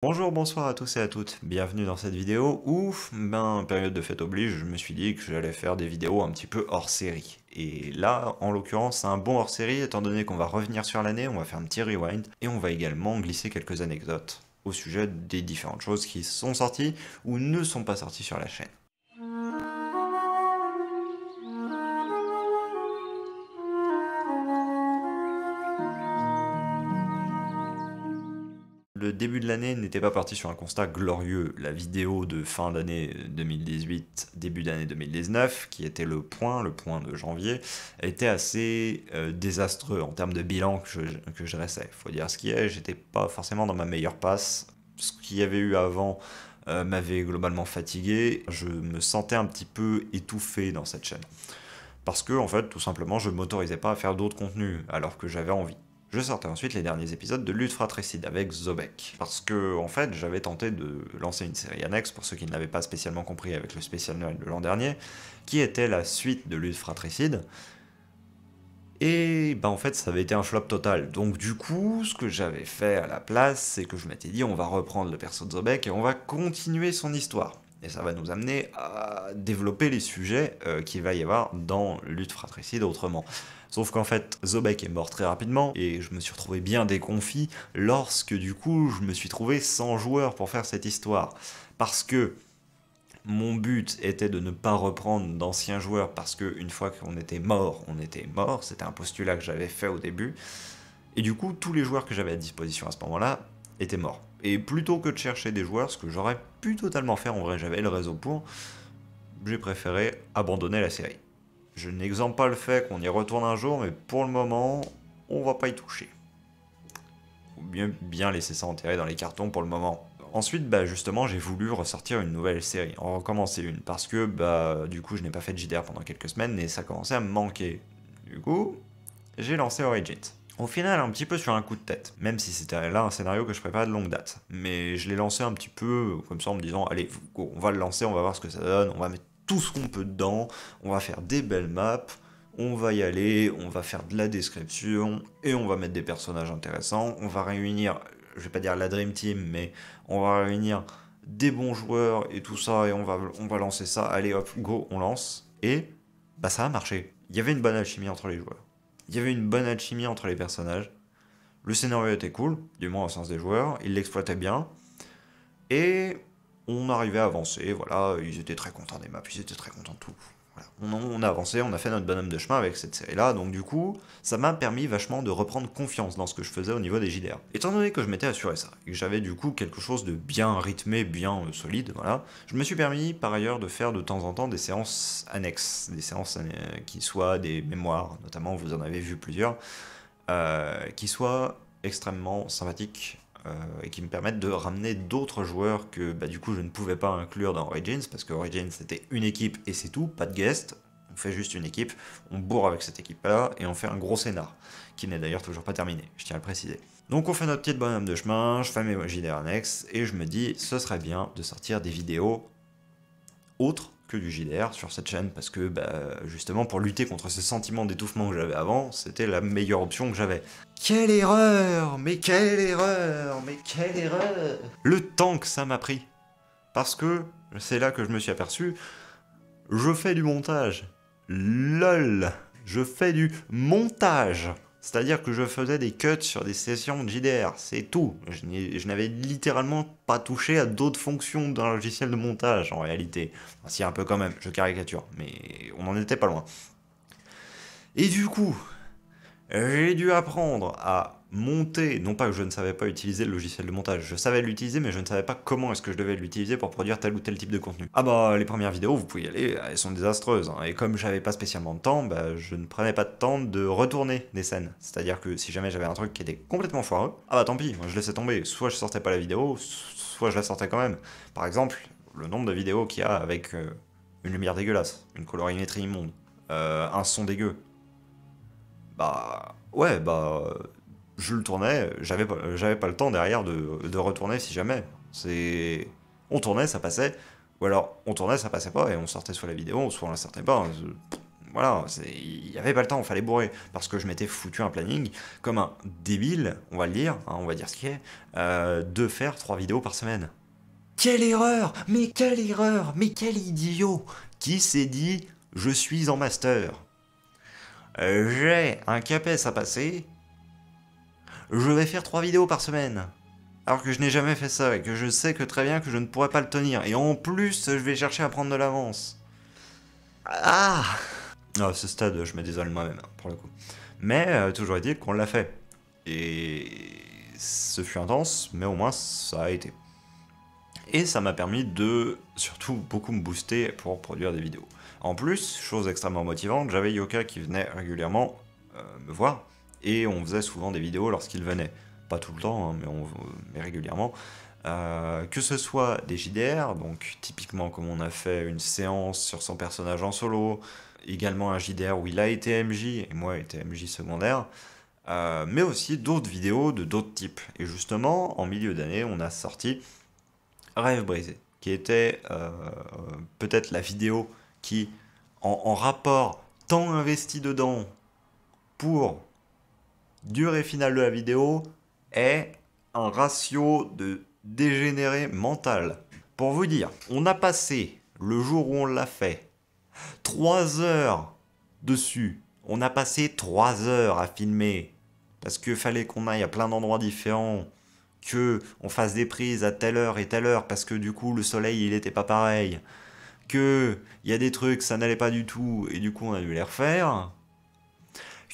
Bonjour, bonsoir à tous et à toutes, bienvenue dans cette vidéo où, période de fête oblige, je me suis dit que j'allais faire des vidéos un petit peu hors série. Et là, en l'occurrence, c'est un bon hors série, étant donné qu'on va revenir sur l'année, on va faire un petit rewind, et on va également glisser quelques anecdotes au sujet des différentes choses qui sont sorties ou ne sont pas sorties sur la chaîne. Le début de l'année n'était pas parti sur un constat glorieux. La vidéo de fin d'année 2018, début d'année 2019, qui était le point de janvier, était assez désastreux en termes de bilan que je dressais. Faut dire ce qui est, j'étais pas forcément dans ma meilleure passe. Ce qu'il y avait eu avant m'avait globalement fatigué. Je me sentais un petit peu étouffé dans cette chaîne. Parce que, en fait, tout simplement, je m'autorisais pas à faire d'autres contenus, alors que j'avais envie. Je sortais ensuite les derniers épisodes de Lutte Fratricide avec Zobek. Parce que, en fait, j'avais tenté de lancer une série annexe, pour ceux qui ne l'avaient pas spécialement compris avec le spécial Noël de l'an dernier, qui était la suite de Lutte Fratricide. Et en fait, ça avait été un flop total. Donc du coup, ce que j'avais fait à la place, c'est que je m'étais dit, on va reprendre le perso de Zobek et on va continuer son histoire. Et ça va nous amener à développer les sujets qu'il va y avoir dans Lutte Fratricide autrement. Sauf qu'en fait, Zobek est mort très rapidement, et je me suis retrouvé bien déconfit lorsque du coup, je me suis trouvé sans joueur pour faire cette histoire. Parce que mon but était de ne pas reprendre d'anciens joueurs, parce qu'une fois qu'on était mort, on était mort, c'était un postulat que j'avais fait au début, et du coup, tous les joueurs que j'avais à disposition à ce moment-là étaient morts. Et plutôt que de chercher des joueurs, ce que j'aurais pu totalement faire, en vrai j'avais le réseau pour, j'ai préféré abandonner la série. Je n'exemple pas le fait qu'on y retourne un jour, mais pour le moment, on va pas y toucher. Ou bien laisser ça enterrer dans les cartons pour le moment. Ensuite, justement, j'ai voulu ressortir une nouvelle série, en recommencer une, parce que, du coup, je n'ai pas fait de JDR pendant quelques semaines, et ça commençait à me manquer. Du coup, j'ai lancé Origins. Au final, un petit peu sur un coup de tête, même si c'était là un scénario que je préparais de longue date. Mais je l'ai lancé un petit peu comme ça en me disant, allez, go, on va le lancer, on va voir ce que ça donne, on va mettre tout ce qu'on peut dedans, on va faire des belles maps, on va y aller, on va faire de la description, et on va mettre des personnages intéressants, on va réunir, je vais pas dire la Dream Team, mais on va réunir des bons joueurs et tout ça, et on va lancer ça, allez hop, go, on lance. Et ça a marché. Il y avait une bonne alchimie entre les joueurs. Il y avait une bonne alchimie entre les personnages. Le scénario était cool, du moins au sens des joueurs, ils l'exploitaient bien. Et on arrivait à avancer, voilà, ils étaient très contents des maps, ils étaient très contents de tout. Voilà. On a avancé, on a fait notre bonhomme de chemin avec cette série-là, donc du coup, ça m'a permis vachement de reprendre confiance dans ce que je faisais au niveau des JDR. Étant donné que je m'étais assuré ça, et que j'avais du coup quelque chose de bien rythmé, bien solide, voilà, je me suis permis par ailleurs de faire de temps en temps des séances annexes, des séances qui soient des mémoires, notamment vous en avez vu plusieurs, qui soient extrêmement sympathiques, et qui me permettent de ramener d'autres joueurs que du coup je ne pouvais pas inclure dans Origins, parce que Origins c'était une équipe et c'est tout, pas de guest, on fait juste une équipe, on bourre avec cette équipe là et on fait un gros scénar, qui n'est d'ailleurs toujours pas terminé, je tiens à le préciser. Donc on fait notre petite bonhomme de chemin, je fais mes JDR annexes, et je me dis ce serait bien de sortir des vidéos autre que du JDR sur cette chaîne, parce que justement pour lutter contre ce sentiment d'étouffement que j'avais avant, c'était la meilleure option que j'avais. Quelle erreur! Mais quelle erreur! Mais quelle erreur! Le temps que ça m'a pris. Parce que c'est là que je me suis aperçu, je fais du montage. LOL! Je fais du montage! C'est-à-dire que je faisais des cuts sur des sessions de JDR, c'est tout. Je n'avais littéralement pas touché à d'autres fonctions d'un logiciel de montage en réalité. Enfin, si, un peu quand même, je caricature, mais on n'en était pas loin. Et du coup, j'ai dû apprendre à monter, non pas que je ne savais pas utiliser le logiciel de montage, je savais l'utiliser, mais je ne savais pas comment est-ce que je devais l'utiliser pour produire tel ou tel type de contenu. Les premières vidéos, vous pouvez y aller, elles sont désastreuses, hein, et comme j'avais pas spécialement de temps, je ne prenais pas de temps de retourner des scènes. C'est-à-dire que si jamais j'avais un truc qui était complètement foireux, tant pis, moi je laissais tomber, soit je sortais pas la vidéo, soit je la sortais quand même. Par exemple, le nombre de vidéos qu'il y a avec une lumière dégueulasse, une colorimétrie immonde, un son dégueu, ouais, je le tournais, j'avais pas le temps derrière de retourner si jamais. On tournait, ça passait, ou alors on tournait, ça passait pas, et on sortait soit la vidéo, soit on la sortait pas. voilà, il n'y avait pas le temps, il fallait bourrer, parce que je m'étais foutu un planning, comme un débile, on va le dire, hein, on va dire ce qui est, de faire 3 vidéos par semaine. Quelle erreur! Mais quelle erreur! Mais quel idiot! Qui s'est dit, je suis en master? J'ai un CAPES à passer, je vais faire 3 vidéos par semaine. Alors que je n'ai jamais fait ça, et que je sais que très bien que je ne pourrais pas le tenir. Et en plus, je vais chercher à prendre de l'avance. Ah! À ce stade, je me désole moi-même, hein, pour le coup. Mais toujours est-il qu'on l'a fait. Et ce fut intense, mais au moins ça a été. Et ça m'a permis de surtout beaucoup me booster pour produire des vidéos. En plus, chose extrêmement motivante, j'avais Yoka qui venait régulièrement me voir, et on faisait souvent des vidéos lorsqu'il venait. Pas tout le temps, hein, mais régulièrement. Que ce soit des JDR, donc typiquement comme on a fait une séance sur son personnage en solo, également un JDR où il a été MJ, et moi été MJ secondaire, mais aussi d'autres vidéos de d'autres types. Et justement, en milieu d'année, on a sorti Rêve brisé, qui était peut-être la vidéo qui, en rapport temps investi dedans pour durée finale de la vidéo, est un ratio de dégénéré mental. Pour vous dire, on a passé, le jour où on l'a fait, 3 heures dessus. On a passé 3 heures à filmer. Parce qu'il fallait qu'on aille à plein d'endroits différents. Que on fasse des prises à telle heure et telle heure. Parce que du coup, le soleil, il était pas pareil. Que il y a des trucs, ça n'allait pas du tout. Et du coup, on a dû les refaire.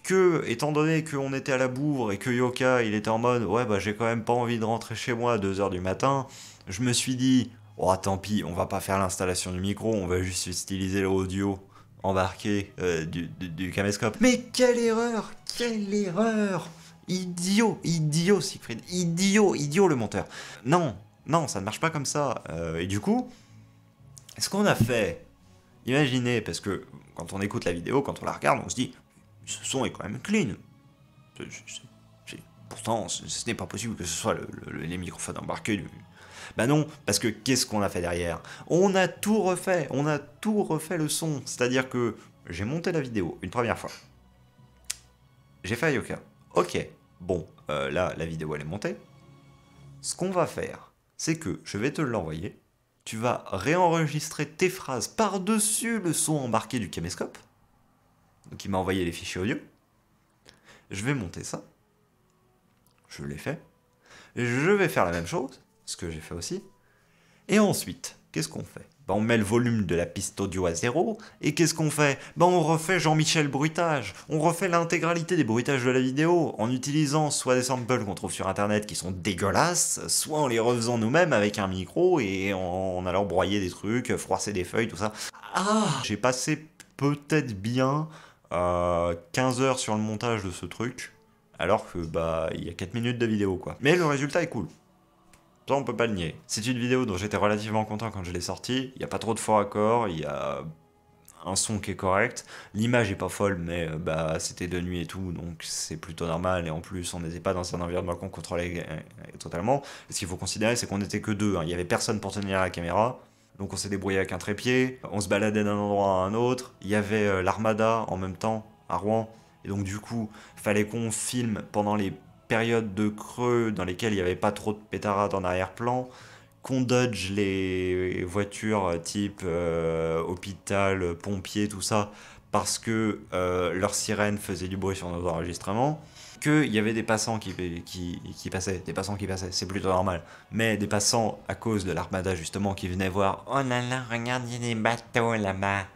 Que, étant donné qu'on était à la bourre et que Yoka, il était en mode, ouais, bah j'ai quand même pas envie de rentrer chez moi à 2 heures du matin, je me suis dit, oh tant pis, on va pas faire l'installation du micro, on va juste utiliser l'audio embarqué du caméscope. Mais quelle erreur! Quelle erreur! Idiot, idiot Siegfried, idiot le monteur. Non, non, ça ne marche pas comme ça. Et du coup, ce qu'on a fait, imaginez, parce que quand on écoute la vidéo, quand on la regarde, on se dit, ce son est quand même clean. Pourtant, ce n'est pas possible que ce soit les microphones embarqués du... Bah non, parce que qu'est-ce qu'on a fait derrière? On a tout refait le son. C'est-à-dire que j'ai monté la vidéo une première fois. J'ai fait à Yoka. Ok, bon, là, la vidéo elle est montée. Ce qu'on va faire, c'est que je vais te l'envoyer. Tu vas réenregistrer tes phrases par-dessus le son embarqué du caméscope. Donc il m'a envoyé les fichiers audio. Je vais monter ça. Je l'ai fait. Je vais faire la même chose, ce que j'ai fait aussi. Et ensuite, qu'est-ce qu'on fait? On met le volume de la piste audio à 0, et qu'est-ce qu'on fait? On refait Jean-Michel Bruitage, on refait l'intégralité des bruitages de la vidéo, en utilisant soit des samples qu'on trouve sur internet qui sont dégueulasses, soit en les refaisant nous-mêmes avec un micro, et en allant broyer des trucs, froisser des feuilles, tout ça. Ah! J'ai passé peut-être bien 15 heures sur le montage de ce truc, alors que il y a 4 minutes de vidéo quoi. Mais le résultat est cool. Ça, on peut pas le nier. C'est une vidéo dont j'étais relativement content quand je l'ai sortie. Il n'y a pas trop de faux raccords, il y a un son qui est correct. L'image est pas folle, mais c'était de nuit et tout, donc c'est plutôt normal. Et en plus, on n'était pas dans un environnement qu'on contrôlait totalement. Et ce qu'il faut considérer, c'est qu'on n'était que deux. Hein. Il n'y avait personne pour tenir la caméra. Donc on s'est débrouillé avec un trépied, on se baladait d'un endroit à un autre. Il y avait l'Armada en même temps à Rouen. Et donc du coup, fallait qu'on filme pendant les périodes de creux dans lesquelles il n'y avait pas trop de pétarades en arrière-plan, qu'on dodge les voitures type hôpital, pompiers, tout ça, parce que leur sirène faisait du bruit sur nos enregistrements, qu'il y avait des passants qui passaient, c'est plutôt normal, mais des passants à cause de l'armada justement qui venaient voir, oh là là, regarde, il y a des bateaux là-bas.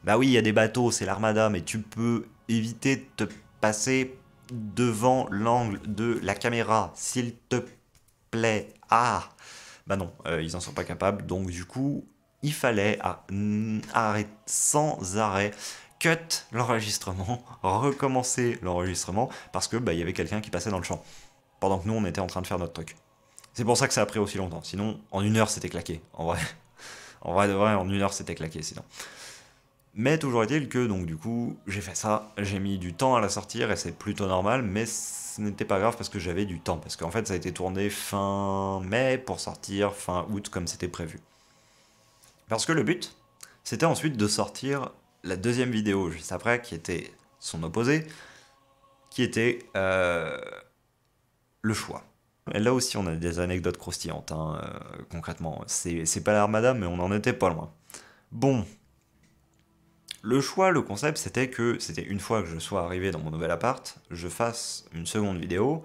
Bah oui, il y a des bateaux, c'est l'armada, mais tu peux éviter de te passer devant l'angle de la caméra, s'il te plaît. Ah, bah non, ils en sont pas capables, donc du coup, il fallait arrêter sans arrêt, cut l'enregistrement, recommencer l'enregistrement, parce que il y avait quelqu'un qui passait dans le champ, pendant que nous on était en train de faire notre truc. C'est pour ça que ça a pris aussi longtemps, sinon en 1 heure c'était claqué, en vrai. En vrai de vrai, en 1 heure c'était claqué sinon. Mais toujours est-il que, donc du coup, j'ai fait ça, j'ai mis du temps à la sortir et c'est plutôt normal, mais ce n'était pas grave parce que j'avais du temps. Parce qu'en fait, ça a été tourné fin mai pour sortir fin août comme c'était prévu. Parce que le but, c'était ensuite de sortir la deuxième vidéo juste après, qui était son opposé, qui était le choix. Et là aussi, on a des anecdotes croustillantes, hein, concrètement. C'est pas l'Armada, mais on en était pas loin. Bon, le choix, le concept, c'était que c'était une fois que je sois arrivé dans mon nouvel appart, je fasse une seconde vidéo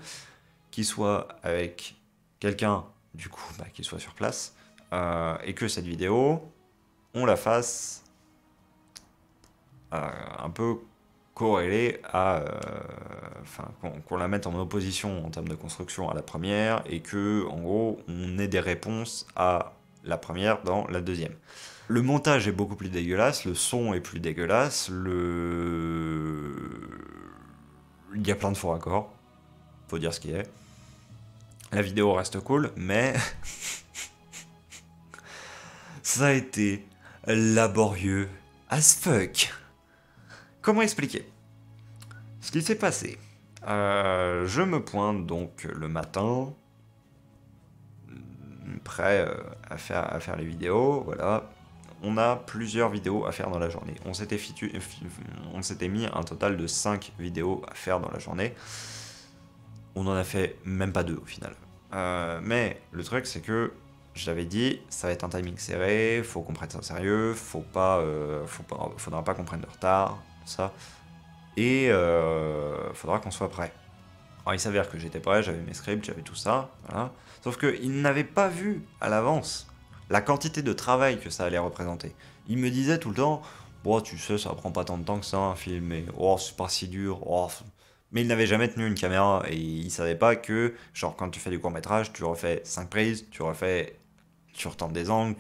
qui soit avec quelqu'un, du coup, qui soit sur place, et que cette vidéo, on la fasse un peu corrélée à... Enfin, qu'on la mette en opposition en termes de construction à la première, et que, en gros, on ait des réponses à la première dans la deuxième. Le montage est beaucoup plus dégueulasse, le son est plus dégueulasse, il y a plein de faux raccords, faut dire ce qui est. La vidéo reste cool, mais ça a été laborieux as fuck. Comment expliquer? Ce qui s'est passé, je me pointe donc le matin, prêt à faire les vidéos, voilà. On a plusieurs vidéos à faire dans la journée. On s'était mis un total de 5 vidéos à faire dans la journée. On en a fait même pas 2 au final. Mais le truc c'est que j'avais dit, ça va être un timing serré, faut qu'on prenne ça au sérieux, faudra pas qu'on prenne de retard, ça. Et faudra qu'on soit prêt. Alors il s'avère que j'étais prêt, j'avais mes scripts, j'avais tout ça, voilà. Sauf qu'ils n'avaient pas vu à l'avance la quantité de travail que ça allait représenter. Ils me disaient tout le temps, bon tu sais ça prend pas tant de temps que ça un film, mais oh c'est pas si dur, oh. Mais ils n'avaient jamais tenu une caméra et ils savaient pas que, genre quand tu fais du court métrage, tu refais 5 prises, tu retentes des angles,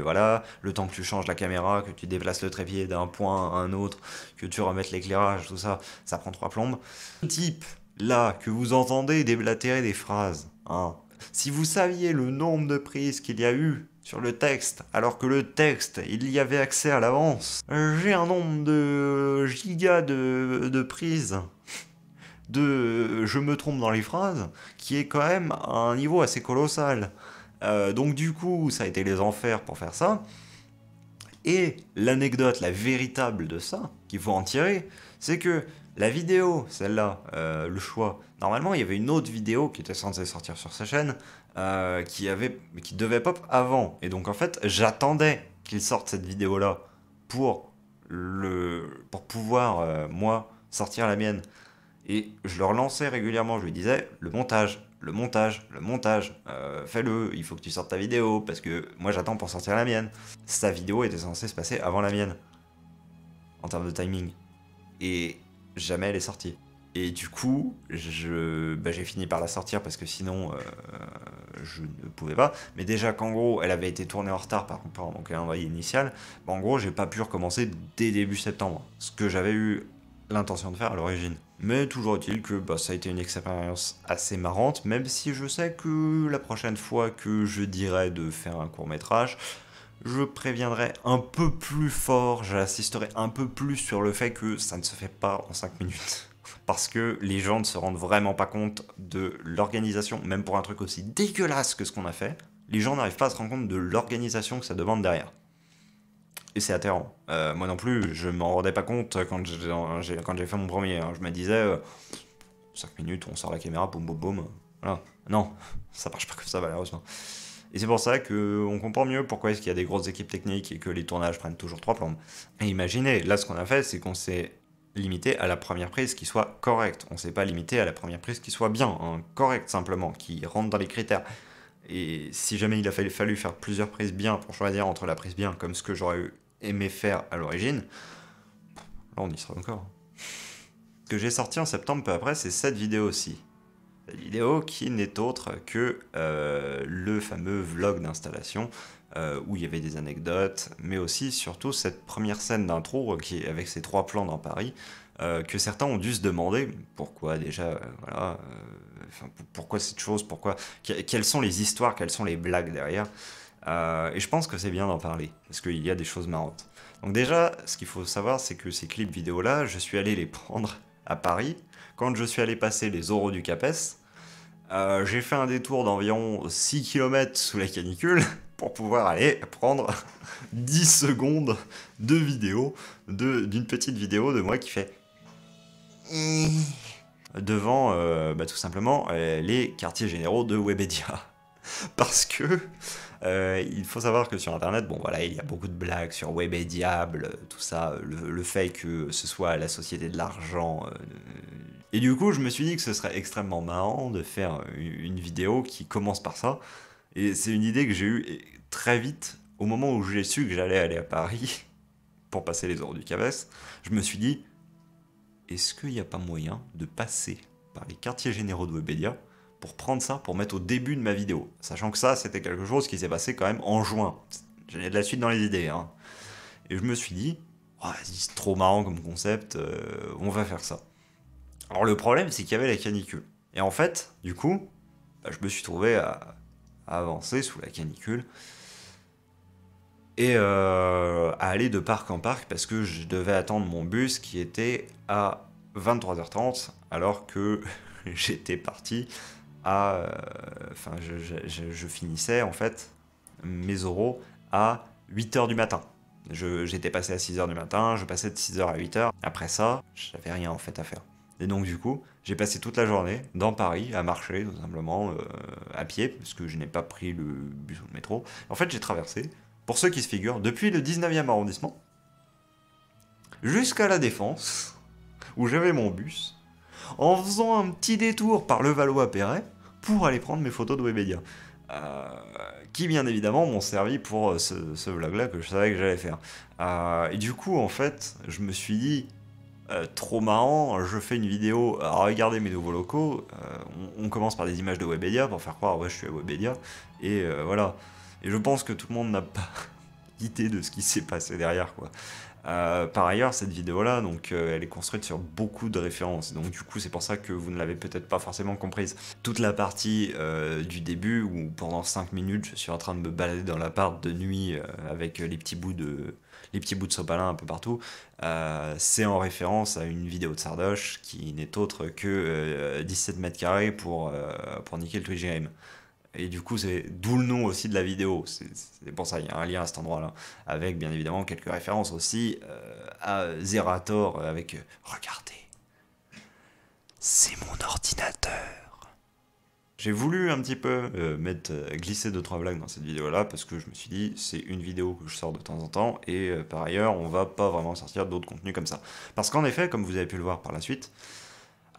voilà, le temps que tu changes la caméra, que tu déplaces le trépied d'un point à un autre, que tu remettes l'éclairage, tout ça, ça prend 3 plombes. Le type, là, que vous entendez déblatérer des phrases, hein, si vous saviez le nombre de prises qu'il y a eu sur le texte, alors que le texte, il y avait accès à l'avance, j'ai un nombre de gigas de prises, je me trompe dans les phrases, qui est quand même à un niveau assez colossal. Donc du coup, ça a été les enfers pour faire ça. Et l'anecdote, la véritable de ça, qu'il faut en tirer, c'est que la vidéo, celle-là, le choix, normalement il y avait une autre vidéo qui était censée sortir sur sa chaîne, qui devait pop avant. Et donc en fait, j'attendais qu'il sorte cette vidéo-là pour pouvoir, moi, sortir la mienne. Et je le relançais régulièrement, je lui disais, le montage, fais-le, il faut que tu sortes ta vidéo, parce que moi j'attends pour sortir la mienne. Sa vidéo était censée se passer avant la mienne, en termes de timing. Et jamais elle est sortie. Et du coup, j'ai fini par la sortir, parce que sinon, je ne pouvais pas. Mais déjà qu'en gros, elle avait été tournée en retard par mon calendrier initial, en gros, j'ai pas pu recommencer dès début septembre, ce que j'avais eu l'intention de faire à l'origine. Mais toujours est-il que ça a été une expérience assez marrante, même si je sais que la prochaine fois que je dirais de faire un court-métrage, je préviendrai un peu plus fort, j'insisterai un peu plus sur le fait que ça ne se fait pas en 5 minutes. Parce que les gens ne se rendent vraiment pas compte de l'organisation, même pour un truc aussi dégueulasse que ce qu'on a fait, les gens n'arrivent pas à se rendre compte de l'organisation que ça demande derrière. Et c'est atterrant. Moi non plus, je m'en rendais pas compte quand j'ai fait mon premier. Hein. Je me disais, 5 minutes, on sort la caméra, boum boum boum. Voilà. Non, ça marche pas comme ça, malheureusement. Et c'est pour ça qu'on comprend mieux pourquoi est-ce qu'il y a des grosses équipes techniques et que les tournages prennent toujours 3 plombes. Et imaginez, là ce qu'on a fait, c'est qu'on s'est limité à la première prise qui soit correcte. On s'est pas limité à la première prise qui soit bien, hein, correcte simplement, qui rentre dans les critères. Et si jamais il a fallu faire plusieurs prises bien pour choisir entre la prise bien, comme ce que j'aurais aimé faire à l'origine, là on y sera encore. Ce que j'ai sorti en septembre peu après, c'est cette vidéo aussi. Cette vidéo qui n'est autre que le fameux vlog d'installation, où il y avait des anecdotes, mais aussi surtout cette première scène d'intro avec ces 3 plans dans Paris, que certains ont dû se demander pourquoi déjà, voilà, pourquoi cette chose, quelles sont les histoires, quelles sont les blagues derrière. Et je pense que c'est bien d'en parler, parce qu'il y a des choses marrantes. Donc déjà, ce qu'il faut savoir, c'est que ces clips vidéo-là, je suis allé les prendre à Paris, quand je suis allé passer les oraux du CAPES. J'ai fait un détour d'environ 6 km sous la canicule, pour pouvoir aller prendre 10 secondes de vidéo, d'une petite vidéo de moi qui fait devant tout simplement les quartiers généraux de Webedia. Parce que il faut savoir que sur internet, bon voilà, il y a beaucoup de blagues sur Webedia, tout ça, le fait que ce soit la société de l'argent. Et du coup, je me suis dit que ce serait extrêmement marrant de faire une vidéo qui commence par ça. Et c'est une idée que j'ai eue très vite, au moment où j'ai su que j'allais aller à Paris pour passer les heures du CAVES. Je me suis dit, est-ce qu'il n'y a pas moyen de passer par les quartiers généraux de Webedia pour prendre ça, pour mettre au début de ma vidéo. Sachant que ça, c'était quelque chose qui s'est passé quand même en juin. J'avais de la suite dans les idées. Hein. Et je me suis dit, oh, c'est trop marrant comme concept, on va faire ça. Alors le problème, c'est qu'il y avait la canicule. Et en fait, du coup, je me suis trouvé à avancer sous la canicule et à aller de parc en parc parce que je devais attendre mon bus qui était à 23h30 alors que j'étais parti enfin, je finissais en fait mes oraux à 8h du matin. J'étais passé à 6h du matin, je passais de 6h à 8h. Après ça, j'avais rien en fait à faire. Et donc du coup, j'ai passé toute la journée dans Paris à marcher tout simplement à pied, parce que je n'ai pas pris le bus ou le métro. En fait, j'ai traversé, pour ceux qui se figurent, depuis le 19e arrondissement jusqu'à la Défense, où j'avais mon bus, en faisant un petit détour par le Valois-Perret pour aller prendre mes photos de Webedia. Qui bien évidemment m'ont servi pour ce vlog-là que je savais que j'allais faire. Et du coup, en fait, je me suis dit, trop marrant, je fais une vidéo à regarder mes nouveaux locaux, on commence par des images de Webedia pour faire croire, ouais, je suis à Webedia, et voilà. Et je pense que tout le monde n'a pas idée de ce qui s'est passé derrière, quoi. Par ailleurs, cette vidéo-là, donc, elle est construite sur beaucoup de références, donc du coup, c'est pour ça que vous ne l'avez peut-être pas forcément comprise. Toute la partie du début, où pendant 5 minutes, je suis en train de me balader dans l'appart de nuit avec les petits bouts de sopalin un peu partout, c'est en référence à une vidéo de Sardoche qui n'est autre que 17 mètres carrés pour niquer le Twitch Game. Et du coup, c'est d'où le nom aussi de la vidéo. C'est pour ça, il y a un lien à cet endroit-là. Avec, bien évidemment, quelques références aussi à Zerator avec regardez, c'est mon ordinateur. J'ai voulu un petit peu glisser 2-3 blagues dans cette vidéo-là parce que je me suis dit, c'est une vidéo que je sors de temps en temps et par ailleurs, on va pas vraiment sortir d'autres contenus comme ça. Parce qu'en effet, comme vous avez pu le voir par la suite,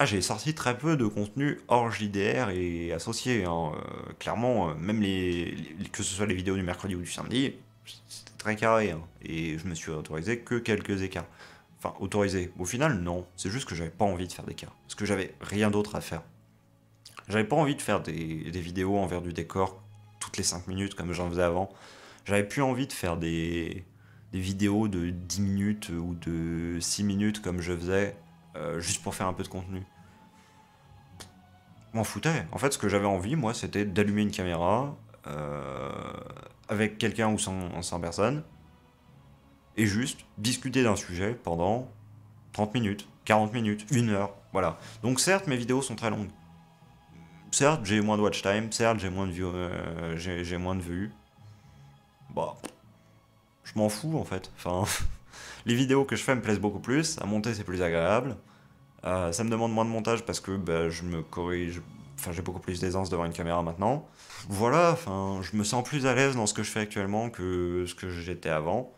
j'ai sorti très peu de contenu hors JDR et associé. Hein. Clairement, même que ce soit les vidéos du mercredi ou du samedi, c'était très carré. Hein. Et je me suis autorisé que quelques écarts. Enfin, autorisé. Au final, non. C'est juste que j'avais pas envie de faire d'écarts. Parce que j'avais rien d'autre à faire. J'avais pas envie de faire des vidéos envers du décor toutes les 5 minutes comme j'en faisais avant. J'avais plus envie de faire des vidéos de 10 minutes ou de 6 minutes comme je faisais juste pour faire un peu de contenu. Je m'en foutais. En fait, ce que j'avais envie, moi, c'était d'allumer une caméra avec quelqu'un ou sans personne et juste discuter d'un sujet pendant 30 minutes, 40 minutes, 1 heure, voilà. Donc certes, mes vidéos sont très longues. Certes, j'ai moins de watch time, certes, j'ai moins de vues. Bah, je m'en fous, en fait. Enfin, les vidéos que je fais me plaisent beaucoup plus, à monter, c'est plus agréable. Ça me demande moins de montage parce que je me corrige, enfin j'ai beaucoup plus d'aisance devant une caméra maintenant. Voilà, enfin je me sens plus à l'aise dans ce que je fais actuellement que ce que j'étais avant.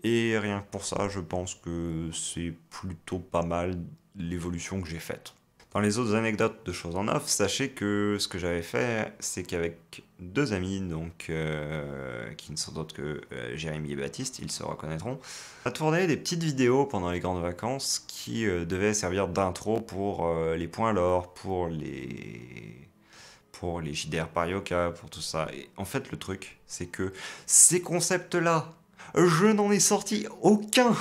Et rien que pour ça, je pense que c'est plutôt pas mal l'évolution que j'ai faite. Dans les autres anecdotes de choses en off, sachez que ce que j'avais fait, c'est qu'avec 2 amis, donc qui ne sont d'autres que Jérémy et Baptiste, ils se reconnaîtront, on a tourné des petites vidéos pendant les grandes vacances qui devaient servir d'intro pour les points lore, pour les JDR Parioca, pour tout ça. Et en fait, le truc, c'est que ces concepts-là, je n'en ai sorti aucun.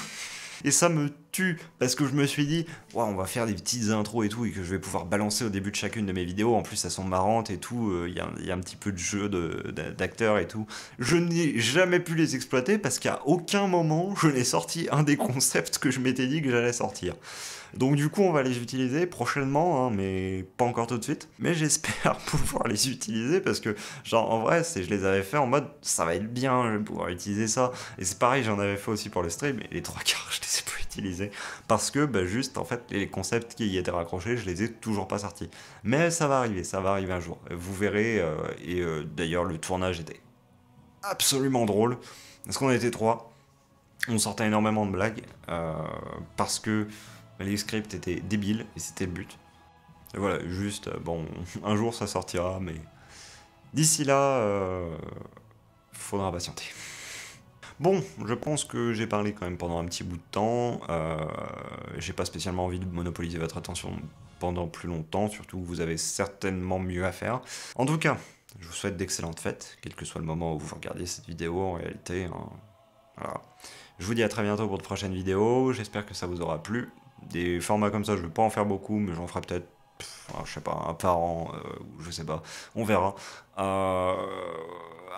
Et ça me tue, parce que je me suis dit, ouais, on va faire des petites intros et tout, et que je vais pouvoir balancer au début de chacune de mes vidéos. En plus, elles sont marrantes et tout. Il y a un petit peu de jeu d'acteurs et tout. Je n'ai jamais pu les exploiter parce qu'à aucun moment je n'ai sorti un des concepts que je m'étais dit que j'allais sortir. Donc du coup, on va les utiliser prochainement, hein, mais pas encore tout de suite. Mais j'espère pouvoir les utiliser parce que, genre, en vrai, je les avais fait en mode, ça va être bien, je vais pouvoir utiliser ça. Et c'est pareil, j'en avais fait aussi pour le stream, et les trois quarts, je les ai pas utilisés. Parce que, bah, juste, en fait, les concepts qui y étaient raccrochés, je les ai toujours pas sortis. Mais ça va arriver un jour. Vous verrez, d'ailleurs, le tournage était absolument drôle. Parce qu'on était trois, on sortait énormément de blagues, parce que les scripts étaient débiles, et c'était le but. Et voilà, juste, bon, un jour ça sortira, mais d'ici là, faudra patienter. Bon, je pense que j'ai parlé quand même pendant un petit bout de temps. J'ai pas spécialement envie de monopoliser votre attention pendant plus longtemps, surtout que vous avez certainement mieux à faire. En tout cas, je vous souhaite d'excellentes fêtes, quel que soit le moment où vous regardez cette vidéo en réalité. Hein. Voilà. Je vous dis à très bientôt pour de prochaines vidéos, j'espère que ça vous aura plu. Des formats comme ça, je vais pas en faire beaucoup, mais j'en ferai peut-être, je sais pas, un par an, ou je sais pas, on verra.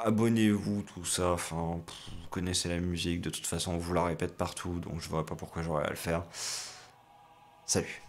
Abonnez-vous, tout ça, enfin, vous connaissez la musique, de toute façon, on vous la répète partout, donc je vois pas pourquoi j'aurais à le faire. Salut.